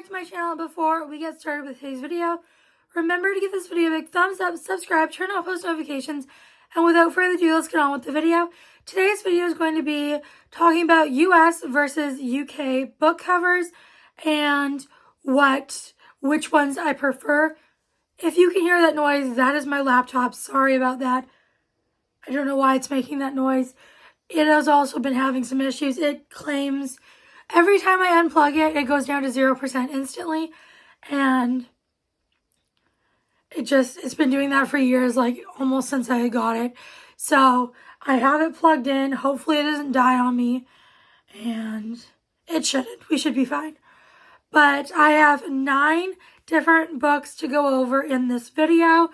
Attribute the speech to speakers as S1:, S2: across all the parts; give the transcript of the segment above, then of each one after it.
S1: to my channel. Before we get started with today's video, remember to give this video a big thumbs up, subscribe, turn on post notifications, and without further ado, let's get on with the video. Today's video is going to be talking about US versus UK book covers and which ones I prefer. If you can hear that noise, that is my laptop. Sorry about that. I don't know why it's making that noise. It has also been having some issues. It claims every time I unplug it, it goes down to 0% instantly. And it's been doing that for years, like almost since I got it. So I have it plugged in. Hopefully it doesn't die on me. And it shouldn't. We should be fine. But I have 9 different books to go over in this video.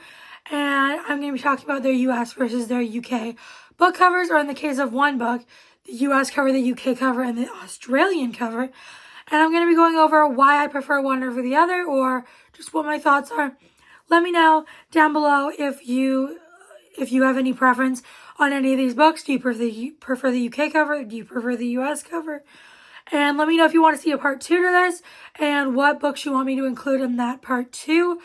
S1: And I'm going to be talking about their US versus their UK book covers, or in the case of one book, the US cover, the UK cover, and the Australian cover. And I'm going to be going over why I prefer one over the other, or just what my thoughts are. Let me know down below if you have any preference on any of these books. Do you prefer the UK cover? Do you prefer the US cover? And let me know if you want to see a part 2 to this, and what books you want me to include in that part 2.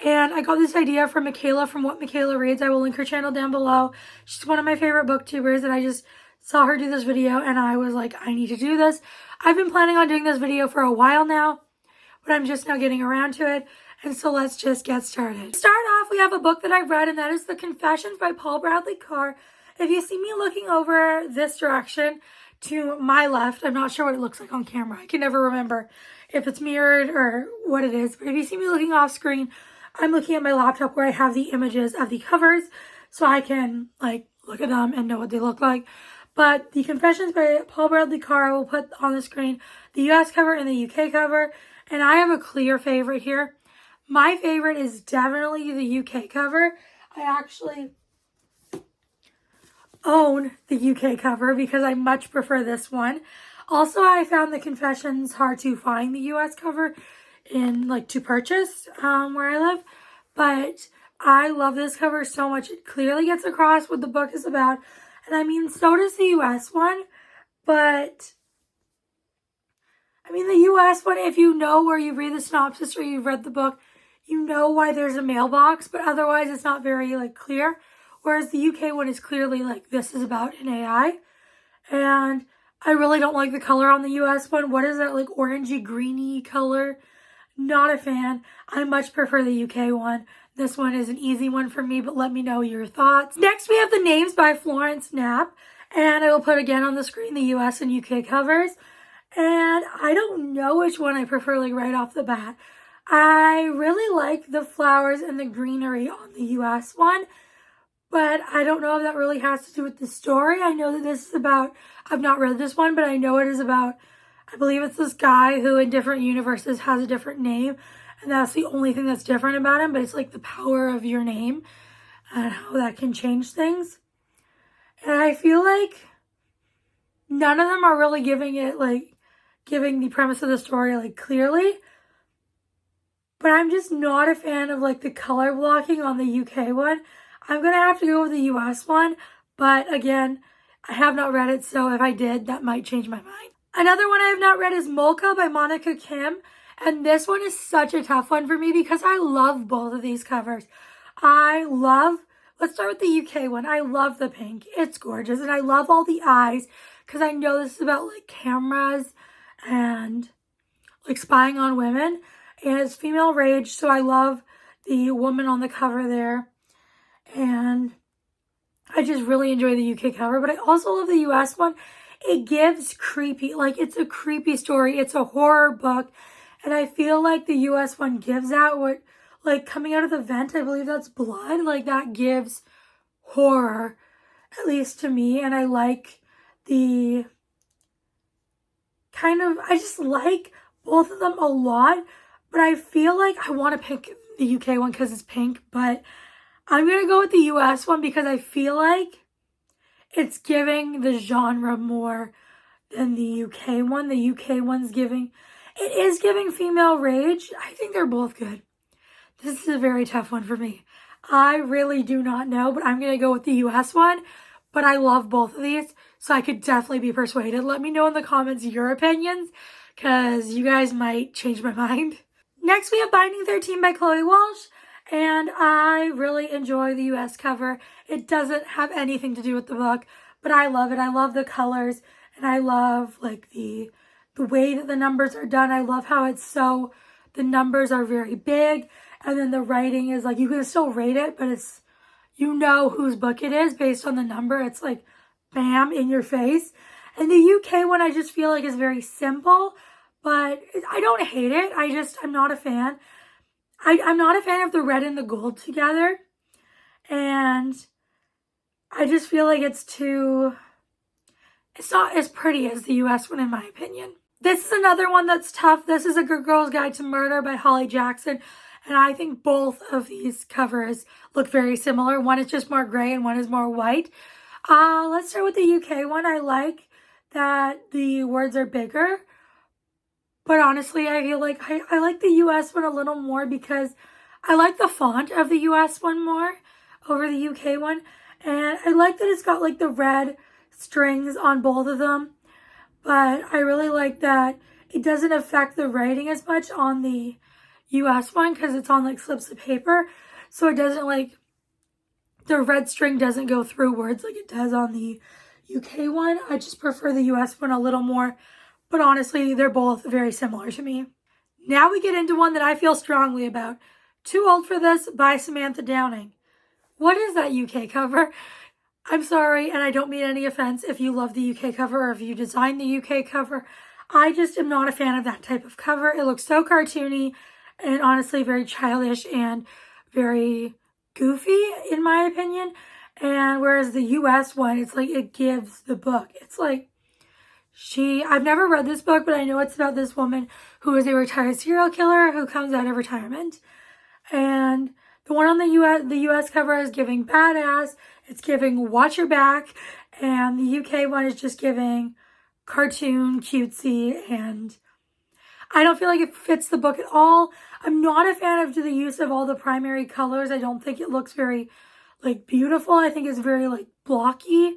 S1: And I got this idea from Michaela from What Michaela Reads. I will link her channel down below. She's one of my favorite booktubers, and I just saw her do this video, and I was like, I need to do this. I've been planning on doing this video for a while now, but I'm just now getting around to it. And so let's just get started. To start off, we have a book that I've read, and that is The Confessions by Paul Bradley Carr. If you see me looking over this direction to my left, I'm not sure what it looks like on camera. I can never remember if it's mirrored or what it is. But if you see me looking off screen, I'm looking at my laptop where I have the images of the covers, so I can look at them and know what they look like. But The Confessions by Paul Bradley Carr, I will put on the screen the US cover and the UK cover. And I have a clear favorite here. My favorite is definitely the UK cover. I actually own the UK cover because I much prefer this one. Also, I found The Confessions hard to find the US cover to purchase where I live, but I love this cover so much. It clearly gets across what the book is about, and I mean, so does the US one, but I mean, the US one, if you know, or you read the synopsis or you've read the book, you know why there's a mailbox, but otherwise it's not very clear, whereas the UK one is clearly this is about an AI. And I really don't like the color on the US one. What is that, orangey greeny color? Not a fan. I much prefer the UK one. This one is an easy one for me, but let me know your thoughts. Next, we have The Names by Florence Knapp, and I will put again on the screen the US and UK covers. And I don't know which one I prefer right off the bat. I really like the flowers and the greenery on the US one, but I don't know if that really has to do with the story. I know that this is about, I've not read this one, but I know it is about, I believe it's this guy who in different universes has a different name, and that's the only thing that's different about him, but it's the power of your name and how that can change things. And I feel like none of them are really giving it, giving the premise of the story, clearly. But I'm just not a fan of, the color blocking on the UK one. I'm going to have to go with the US one, but again, I have not read it, so if I did, that might change my mind. Another one I have not read is Molka by Monica Kim, and this one is such a tough one for me because I love both of these covers. Let's start with the UK one. I love the pink. It's gorgeous, and I love all the eyes because I know this is about cameras and spying on women, and it's female rage, so I love the woman on the cover there, and I just really enjoy the UK cover, but I also love the US one. It gives creepy, it's a creepy story. It's a horror book. And I feel like the US one gives out what, coming out of the vent, I believe that's blood. That gives horror, at least to me. And I like I just like both of them a lot. But I feel like I want to pick the UK one because it's pink. But I'm going to go with the US one because I feel like it's giving the genre more than the UK one. The UK one's it is giving female rage. I think they're both good. This is a very tough one for me. I really do not know, but I'm going to go with the US one. But I love both of these, so I could definitely be persuaded. Let me know in the comments your opinions, because you guys might change my mind. Next, we have Binding 13 by Chloe Walsh, and I really enjoy the US cover. It doesn't have anything to do with the book, but I love it. I love the colors, and I love like the way that the numbers are done. I love how it's so, the numbers are very big, and then the writing is like, you can still rate it, but it's, you know whose book it is based on the number. It's like, bam, in your face. And the UK one, I just feel like is very simple, but I don't hate it. I'm not a fan. I'm not a fan of the red and the gold together. And I just feel like it's not as pretty as the US one, in my opinion. This is another one that's tough. This is A Good Girl's Guide to Murder by Holly Jackson. And I think both of these covers look very similar. One is just more gray and one is more white. Let's start with the UK one. I like that the words are bigger. But honestly, I feel like I like the US one a little more because I like the font of the US one more over the UK one. And I like that it's got like the red strings on both of them. But I really like that it doesn't affect the writing as much on the US one because it's on like slips of paper. So it doesn't like, the red string doesn't go through words like it does on the UK one. I just prefer the US one a little more. But honestly, they're both very similar to me. Now we get into one that I feel strongly about. Too Old for This by Samantha Downing. What is that UK cover? I'm sorry, and I don't mean any offense if you love the UK cover or if you designed the UK cover. I just am not a fan of that type of cover. It looks so cartoony and honestly very childish and very goofy, in my opinion. And whereas the US one, it's like it gives the book. It's like I've never read this book, but I know it's about this woman who is a retired serial killer who comes out of retirement. And the one on the US cover is giving badass. It's giving watch your back. And the UK one is just giving cartoon, cutesy, and I don't feel like it fits the book at all. I'm not a fan of the use of all the primary colors. I don't think it looks very like beautiful. I think it's very like blocky.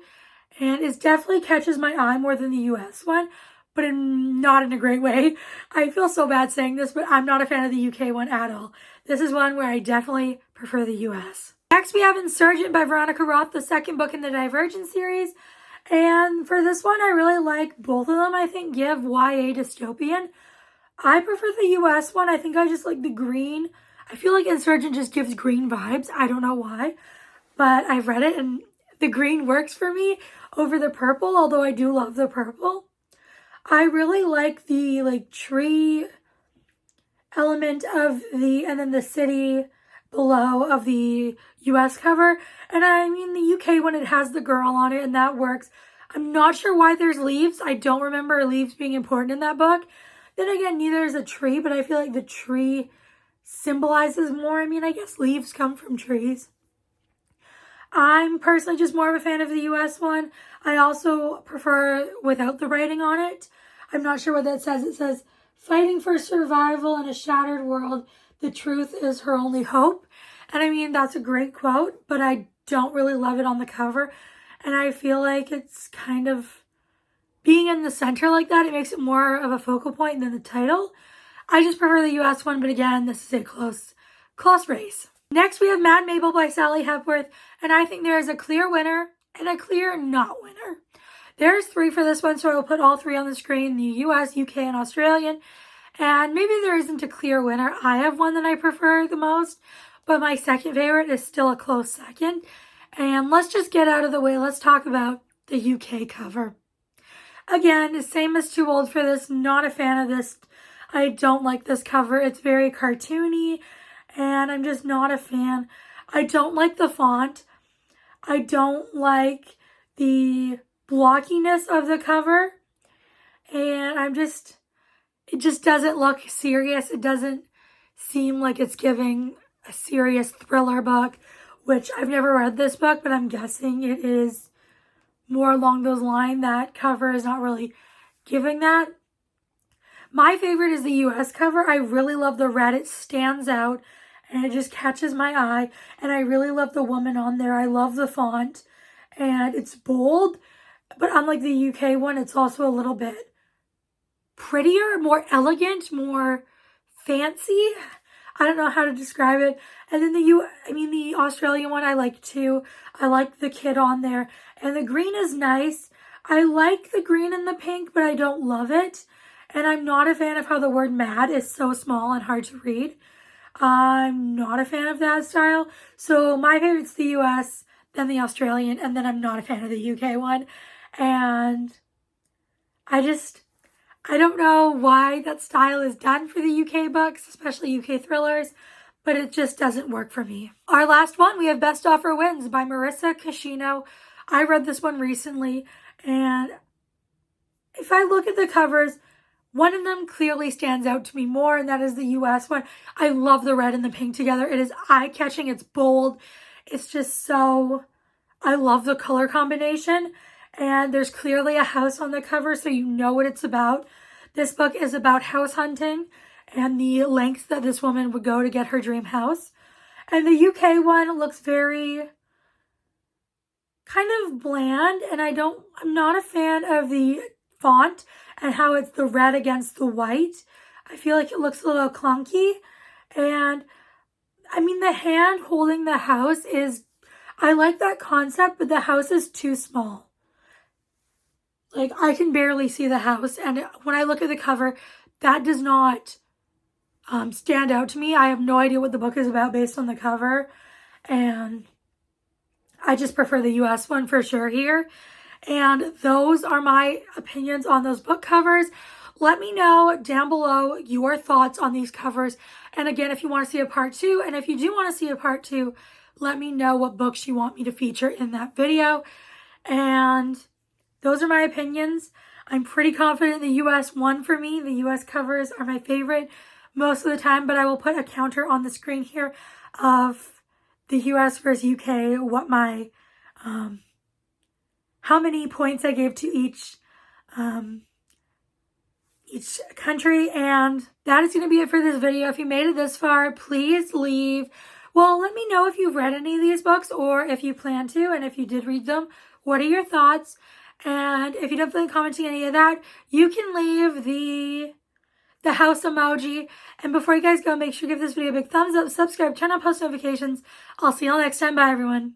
S1: And it definitely catches my eye more than the US one, but not in a great way. I feel so bad saying this, but I'm not a fan of the UK one at all. This is one where I definitely prefer the US. Next, we have Insurgent by Veronica Roth, the second book in the Divergent series. And for this one, I really like both of them. I think give YA dystopian. I prefer the US one. I think I just like the green. I feel like Insurgent just gives green vibes. I don't know why, but I've read it and the green works for me over the purple, although I do love the purple. I really like the like tree element of and then the city below of the US cover. And I mean the UK one, it has the girl on it and that works. I'm not sure why there's leaves. I don't remember leaves being important in that book. Then again, neither is a tree, but I feel like the tree symbolizes more. I mean, I guess leaves come from trees. I'm personally just more of a fan of the US one. I also prefer without the writing on it. I'm not sure what that says. It says, fighting for survival in a shattered world, the truth is her only hope. And I mean, that's a great quote, but I don't really love it on the cover. And I feel like it's kind of being in the center like that, it makes it more of a focal point than the title. I just prefer the US one, but again, this is a close race. Next, we have Mad Mabel by Sally Hepworth, and I think there is a clear winner and a clear not winner. There's 3 for this one, so I will put all 3 on the screen, the US, UK, and Australian. And maybe there isn't a clear winner. I have one that I prefer the most, but my second favorite is still a close second. And let's just get out of the way. Let's talk about the UK cover. Again, same as Too Old for This, not a fan of this. I don't like this cover. It's very cartoony, and I'm just not a fan. I don't like the font. I don't like the blockiness of the cover. And it just doesn't look serious. It doesn't seem like it's giving a serious thriller book, which I've never read this book, but I'm guessing it is more along those lines. That cover is not really giving that. My favorite is the US cover. I really love the red. It stands out and it just catches my eye. And I really love the woman on there. I love the font and it's bold, but unlike the UK one, it's also a little bit prettier, more elegant, more fancy. I don't know how to describe it. And then the Australian one I like too. I like the kid on there. And the green is nice. I like the green and the pink, but I don't love it. And I'm not a fan of how the word mad is so small and hard to read. I'm not a fan of that style. So my favorite's the US, then the Australian, and then I'm not a fan of the UK one. And I don't know why that style is done for the UK books, especially UK thrillers, but it just doesn't work for me. Our last one, we have Best Offer Wins by Marissa Cashino. I read this one recently, and if I look at the covers, one of them clearly stands out to me more, and that is the US one. I love the red and the pink together. It is eye-catching. It's bold. It's just so... I love the color combination. And there's clearly a house on the cover, so you know what it's about. This book is about house hunting and the lengths that this woman would go to get her dream house. And the UK one looks very kind of bland, and I'm not a fan of the font and how it's the red against the white. I feel like it looks a little clunky. And I mean, the hand holding the house is, I like that concept, but the house is too small. Like, I can barely see the house, and when I look at the cover, that does not stand out to me. I have no idea what the book is about based on the cover, and I just prefer the US one for sure here. And those are my opinions on those book covers. Let me know down below your thoughts on these covers. And again, if you want to see a part 2, and if you do want to see a part 2, let me know what books you want me to feature in that video. And those are my opinions. I'm pretty confident the US won for me. The US covers are my favorite most of the time, but I will put a counter on the screen here of the US versus UK, what my, how many points I gave to each country. And that is going to be it for this video. If you made it this far, please let me know if you've read any of these books or if you plan to, and if you did read them, what are your thoughts? And if you don't feel like commenting any of that, you can leave the house emoji. And before you guys go, make sure you give this video a big thumbs up, subscribe, turn on post notifications. I'll see you all next time. Bye, everyone.